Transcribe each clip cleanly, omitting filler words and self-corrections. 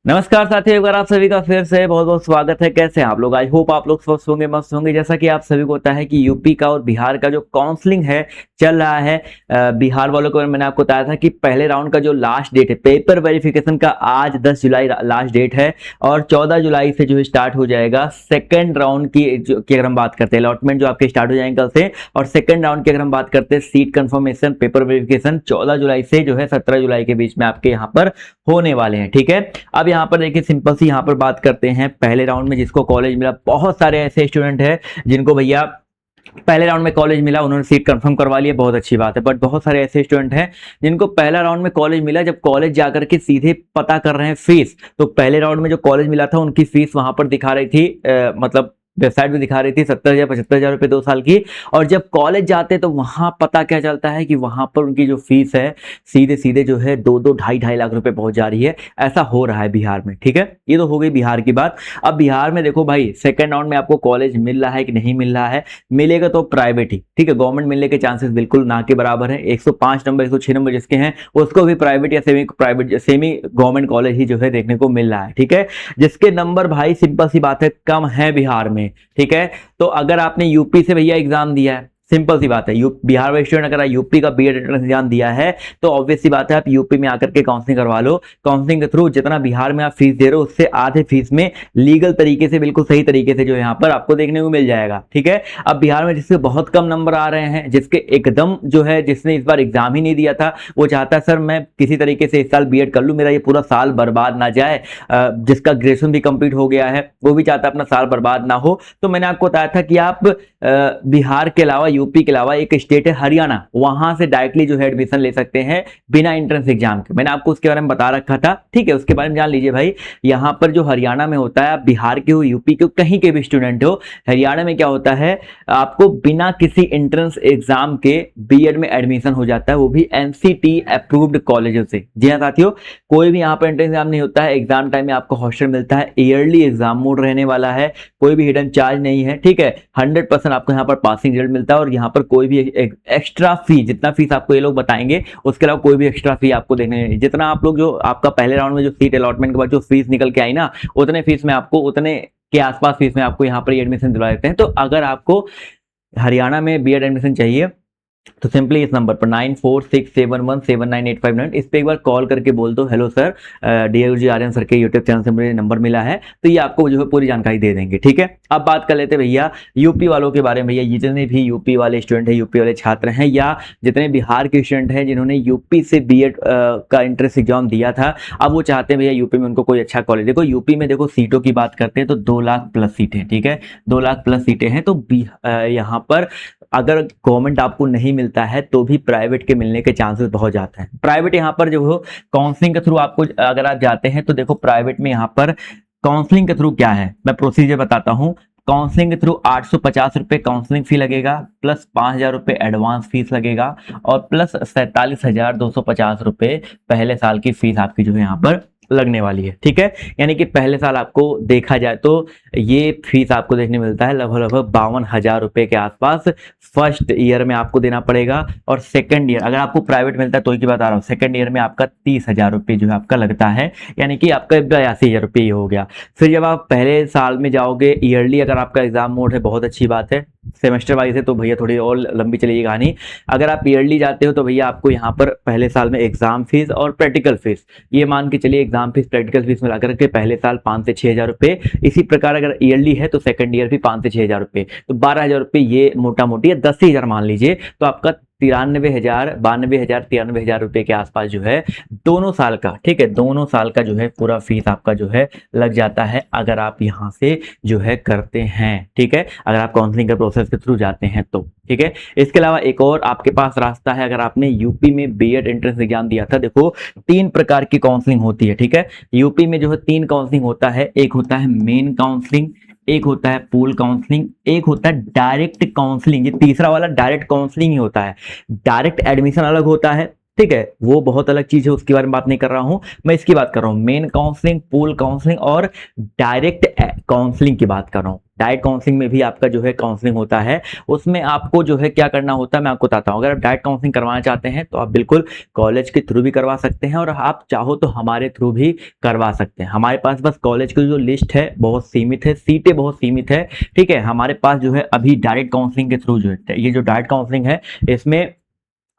नमस्कार साथियों, एक बार आप सभी का फिर से बहुत बहुत स्वागत है। कैसे हैं आप लोग? आई होप आप लोग स्वस्थ होंगे, मस्त होंगे। जैसा कि आप सभी को पता है कि यूपी का और बिहार का जो काउंसलिंग है चल रहा है। बिहार वालों को मैंने आपको बताया था कि पहले राउंड का जो लास्ट डेट है पेपर वेरिफिकेशन का, आज 10 जुलाई लास्ट डेट है और 14 जुलाई से जो है स्टार्ट हो जाएगा सेकेंड राउंड की अगर हम बात करते हैं अलॉटमेंट जो आपके स्टार्ट हो जाएंगे कल से। और सेकेंड राउंड की अगर हम बात करते हैं सीट कंफर्मेशन पेपर वेरिफिकेशन 14 जुलाई से जो है 17 जुलाई के बीच में आपके यहाँ पर होने वाले हैं। ठीक है, अब यहाँ पर देखिए सिंपल सी यहाँ पर बात करते हैं। पहले राउंड में जिसको कॉलेज मिला, बहुत सारे ऐसे स्टूडेंट हैं जिनको भैया पहले राउंड में कॉलेज मिला, उन्होंने सीट कंफर्म करवा लिया, बहुत अच्छी बात है। बट बहुत सारे ऐसे स्टूडेंट हैं जिनको पहला राउंड में कॉलेज मिला, जब कॉलेज जाकर के सीधे पता कर रहे हैं फीस, तो पहले राउंड में जो कॉलेज मिला था उनकी फीस वहां पर दिखा रही थी, मतलब वेबसाइट भी दिखा रही थी 70,000 75,000 रुपये 2 साल की। और जब कॉलेज जाते तो वहां पता क्या चलता है कि वहां पर उनकी जो फीस है सीधे सीधे जो है 2-2 ढाई लाख रुपए पहुंच जा रही है। ऐसा हो रहा है बिहार में। ठीक है, ये तो हो गई बिहार की बात। अब बिहार में देखो भाई, सेकेंड राउंड में आपको कॉलेज मिल रहा है कि नहीं मिल रहा है? मिलेगा तो प्राइवेट ही। ठीक है, गवर्नमेंट मिलने के चांसेस बिल्कुल ना के बराबर है। 105 नंबर 106 नंबर जिसके हैं उसको भी प्राइवेट या सेमी गवर्नमेंट कॉलेज ही जो है देखने को मिल रहा है। ठीक है, जिसके नंबर भाई सिंपल सी बात है कम है बिहार में। ठीक है, तो अगर आपने यूपी से भैया एग्जाम दिया है, सिंपल सी बात है, बिहार में स्टूडेंट अगर यूपी का बीएड एंट्रेंस एग्जाम दिया है तो ऑब्वियस सी बात है आप यूपी में आकर के काउंसलिंग करवा लो। काउंसलिंग के थ्रू जितना बिहार में आप फीस दे रहे हो उससे आधे फीस में लीगल तरीके से, बिल्कुल सही तरीके से जो यहाँ पर आपको देखने को मिल जाएगा। ठीक है, अब बिहार में जिसके बहुत कम नंबर आ रहे हैं, जिसके एकदम जो है जिसने इस बार एग्जाम ही नहीं दिया था, वो चाहता है सर मैं किसी तरीके से इस साल बीएड कर लूँ, मेरा ये पूरा साल बर्बाद ना जाए। जिसका ग्रेजुएशन भी कंप्लीट हो गया है वो भी चाहता है अपना साल बर्बाद ना हो। तो मैंने आपको बताया था कि आप बिहार के अलावा, यूपी के अलावा एक स्टेट है हरियाणा, वहां से डायरेक्टली जो है एडमिशन ले सकते हैं बिना एंट्रेंस एग्जाम के। मैंने आपको उसके बारे में बता रखा था। ठीक है, उसके बारे में जान लीजिए भाई। यहाँ पर जो हरियाणा में होता है, आप बिहार के हो, यूपी के हो, कहीं के भी स्टूडेंट हो, हरियाणा में क्या होता है, आपको बिना किसी एंट्रेंस एग्जाम के बीएड में एडमिशन हो जाता है, वो भी एनसीटी अप्रूव्ड कॉलेजों से। जी हाँ साथियों, कोई भी यहाँ पर एंट्रेंस एग्जाम नहीं होता है। एग्जाम टाइम में आपको हॉस्टल मिलता है, ईयरली एग्जाम मोड रहने वाला है, कोई भी हिडन चार्ज नहीं है। ठीक है, 100% आपको यहाँ पर पासिंग रिजल्ट मिलता है और यहाँ पर कोई भी एक्स्ट्रा फी, जितना फीस आपको ये लोग बताएंगे उसके अलावा कोई भी एक्स्ट्रा फी आपको देखने नहीं। जितना आप लोग जो आपका पहले राउंड में जो सीट अलॉटमेंट के बाद जो फीस निकल के आई ना, उतने फीस में आपको, उतने के आसपास फीस में आपको यहाँ पर एडमिशन दिलवा देते हैं। तो अगर आपको हरियाणा में बीएड एडमिशन चाहिए तो सिंपली इस नंबर पर 9467179859 इस पे एक बार कॉल करके बोल दो, hello sir, DIG Aryan sir के यूट्यूब चैनल से मुझे नंबर मिला है, तो ये आपको जो है पूरी जानकारी दे देंगे। ठीक है, अब बात कर लेते हैं भैया यूपी वालों के बारे में। भैया जितने भी यूपी वाले स्टूडेंट हैं, यूपी वाले छात्र हैं, या जितने बिहार के स्टूडेंट हैं जिन्होंने यूपी से बीएड का एंट्रेंस एग्जाम दिया था, अब वो चाहते हैं भैया यूपी में उनको कोई अच्छा कॉलेज। देखो यूपी में देखो सीटों की बात करते हैं तो 2 लाख प्लस सीटें। ठीक है, 2 लाख प्लस सीटें हैं। तो यहाँ पर अगर गवर्नमेंट आपको नहीं मिलता है तो भी प्राइवेट के मिलने के चांसेस बहुत जाते हैं। प्राइवेट यहाँ पर जो हो काउंसलिंग के थ्रू आपको अगर आप जाते हैं तो देखो प्राइवेट में यहाँ पर काउंसलिंग के थ्रू क्या है, मैं प्रोसीजर बताता हूँ। काउंसलिंग के थ्रू 850 रुपये काउंसलिंग फी लगेगा, प्लस 5,000 रुपये एडवांस फीस लगेगा और प्लस 47,250 रुपये पहले साल की फीस आपकी जो है यहाँ पर लगने वाली है। ठीक है, यानी कि पहले साल आपको देखा जाए तो ये फीस आपको देखने मिलता है लगभग 52,000 रुपये के आसपास फर्स्ट ईयर में आपको देना पड़ेगा। और सेकंड ईयर अगर आपको प्राइवेट मिलता है तो की बता रहा हूँ, सेकंड ईयर में आपका 30,000 रुपये जो है आपका लगता है, यानी कि आपका 82,000 रुपये हो गया। फिर जब आप पहले साल में जाओगे ईयरली, अगर आपका एग्जाम मोड है बहुत अच्छी बात है, सेमेस्टर वाइज है तो भैया थोड़ी और लंबी चलेगी कहानी। अगर आप ईयरली जाते हो तो भैया आपको यहाँ पर पहले साल में एग्जाम फीस और प्रैक्टिकल फीस, ये मान के चलिए एग्जाम फीस प्रैक्टिकल फीस मिलाकर के पहले साल 5 से 6,000 रुपये। इसी प्रकार अगर ईयरली है तो सेकंड ईयर भी 5 से 6,000 रुपये, तो 12,000 रुपये ये मोटा मोटी है, 10,000 मान लीजिए, तो आपका 93,000 रुपये के आसपास जो है दोनों साल का। ठीक है, दोनों साल का जो है पूरा फीस आपका जो है लग जाता है अगर आप यहाँ से जो है करते हैं। ठीक है, अगर आप काउंसलिंग के प्रोसेस के थ्रू जाते हैं तो। ठीक है, इसके अलावा एक और आपके पास रास्ता है। अगर आपने यूपी में बीएड एंट्रेंस एग्जाम दिया था, देखो 3 प्रकार की काउंसलिंग होती है। ठीक है, यूपी में जो है 3 काउंसलिंग होता है। एक होता है मेन काउंसलिंग, एक होता है पूल काउंसलिंग, एक होता है डायरेक्ट काउंसलिंग। ये तीसरा वाला डायरेक्ट काउंसलिंग ही होता है। डायरेक्ट एडमिशन अलग होता है, ठीक है, वो बहुत अलग चीज है, उसके बारे में बात नहीं कर रहा हूं मैं। इसकी बात कर रहा हूं मेन काउंसलिंग, पूल काउंसलिंग और डायरेक्ट काउंसलिंग की बात कर रहा हूं। डायरेक्ट काउंसलिंग में भी आपका जो है काउंसलिंग होता है। उसमें आपको जो है क्या करना होता है मैं आपको बताता हूँ। अगर आप डायरेक्ट काउंसलिंग करवाना चाहते हैं तो आप बिल्कुल कॉलेज के थ्रू भी करवा सकते हैं और आप चाहो तो हमारे थ्रू भी करवा सकते हैं। हमारे पास बस कॉलेज की जो लिस्ट है बहुत सीमित है, सीटें बहुत सीमित है, ठीक है। हमारे पास जो है अभी डायरेक्ट काउंसलिंग के थ्रू जो है, ये जो डायरेक्ट काउंसलिंग है इसमें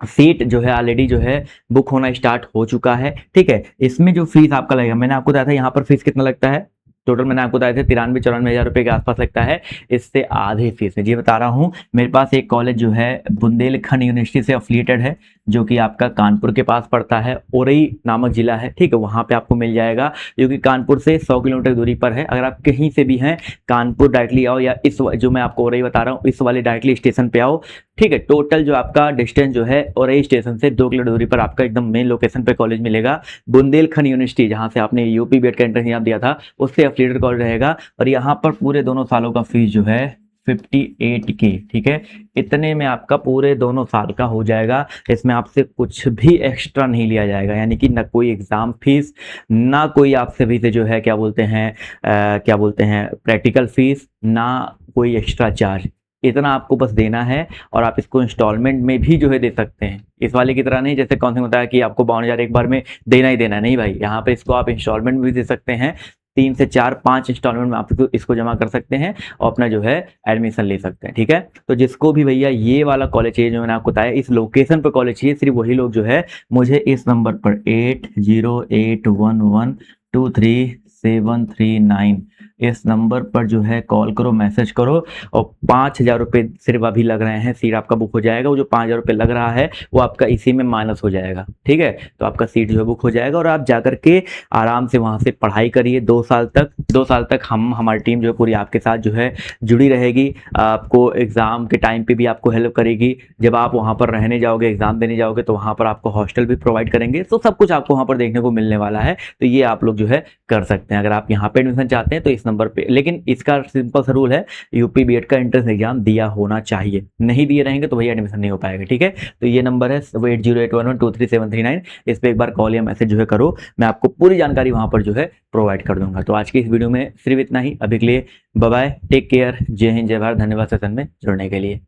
सीट जो है ऑलरेडी जो है बुक होना स्टार्ट हो चुका है, ठीक है। इसमें जो फीस आपका लगेगा, मैंने आपको बताया था यहाँ पर फीस कितना लगता है, टोटल मैंने आपको बताया था 93-94 हज़ार रुपये के आसपास लगता है। इससे आधे फीस है जी बता रहा हूँ। मेरे पास एक कॉलेज जो है बुंदेलखंड यूनिवर्सिटी से एफिलिएटेड है, जो कि आपका कानपुर के पास पड़ता है, औरई नामक जिला है, ठीक है। वहाँ पे आपको मिल जाएगा, जो कि कानपुर से 100 किलोमीटर दूरी पर है। अगर आप कहीं से भी हैं कानपुर डायरेक्टली आओ, या इस जो मैं आपको औरई बता रहा हूँ इस वाले डायरेक्टली स्टेशन पे आओ, ठीक है। टोटल जो आपका डिस्टेंस जो है औरई स्टेशन से 2 किलोमीटर दूरी पर आपका एकदम मेन लोकेशन पे कॉलेज मिलेगा। बुंदेलखंड यूनिवर्सिटी, जहाँ से आपने यूपी बीएड का एंट्रेंस एग्जाम दिया था, उससे एफिलिएटेड कॉलेज रहेगा। और यहाँ पर पूरे दोनों सालों का फीस जो है 58K, ठीक है। इतने में आपका पूरे दोनों साल का हो जाएगा। इसमें आपसे कुछ भी एक्स्ट्रा नहीं लिया जाएगा, यानी कि ना कोई एग्जाम फीस, ना कोई आपसे भी से जो है क्या बोलते हैं प्रैक्टिकल फीस, ना कोई एक्स्ट्रा चार्ज। इतना आपको बस देना है और आप इसको इंस्टॉलमेंट में भी जो है दे सकते हैं। इस वाले की तरह नहीं जैसे कौन सा होता है कि आपको 52,000 एक बार में देना ही देना, नहीं भाई। यहाँ पे इसको आप इंस्टॉलमेंट में भी दे सकते हैं, 3 से 4 5 इंस्टॉलमेंट में आप इसको जमा कर सकते हैं और अपना जो है एडमिशन ले सकते हैं, ठीक है। तो जिसको भी भैया ये वाला कॉलेज चाहिए जो मैंने आपको बताया, इस लोकेशन पर कॉलेज चाहिए, सिर्फ वही लोग जो है मुझे इस नंबर पर 8081123739 इस नंबर पर जो है कॉल करो, मैसेज करो। और 5,000 रुपये सिर्फ अभी लग रहे हैं, सीट आपका बुक हो जाएगा। वो जो 5,000 रुपये लग रहा है वो आपका इसी में माइनस हो जाएगा, ठीक है। तो आपका सीट जो है बुक हो जाएगा और आप जाकर के आराम से वहाँ से पढ़ाई करिए 2 साल तक। 2 साल तक हमारी टीम जो है पूरी आपके साथ जो है जुड़ी रहेगी। आपको एग्ज़ाम के टाइम पे भी आपको हेल्प करेगी। जब आप वहाँ पर रहने जाओगे, एग्ज़ाम देने जाओगे, तो वहाँ पर आपको हॉस्टल भी प्रोवाइड करेंगे। तो सब कुछ आपको वहाँ पर देखने को मिलने वाला है। तो ये आप लोग जो है कर सकते हैं अगर आप यहाँ पे एडमिशन चाहते हैं तो इस नंबर पे। लेकिन इसका सिंपल सा रूल है, यूपी बीएड का एंट्रेंस एग्जाम दिया होना चाहिए। नहीं दिए रहेंगे तो भैया एडमिशन नहीं हो पाएगा, ठीक है। तो ये नंबर है 8081123739। इस पर एक बार कॉल या मैसेज जो है करो, मैं आपको पूरी जानकारी वहाँ पर जो है प्रोवाइड कर दूंगा। तो आज की इस वीडियो में सिर्फ इतना ही। अभी के लिए बाय बाय, टेक केयर, जय हिंद, जय भारत। धन्यवाद सेशन में जुड़ने के लिए।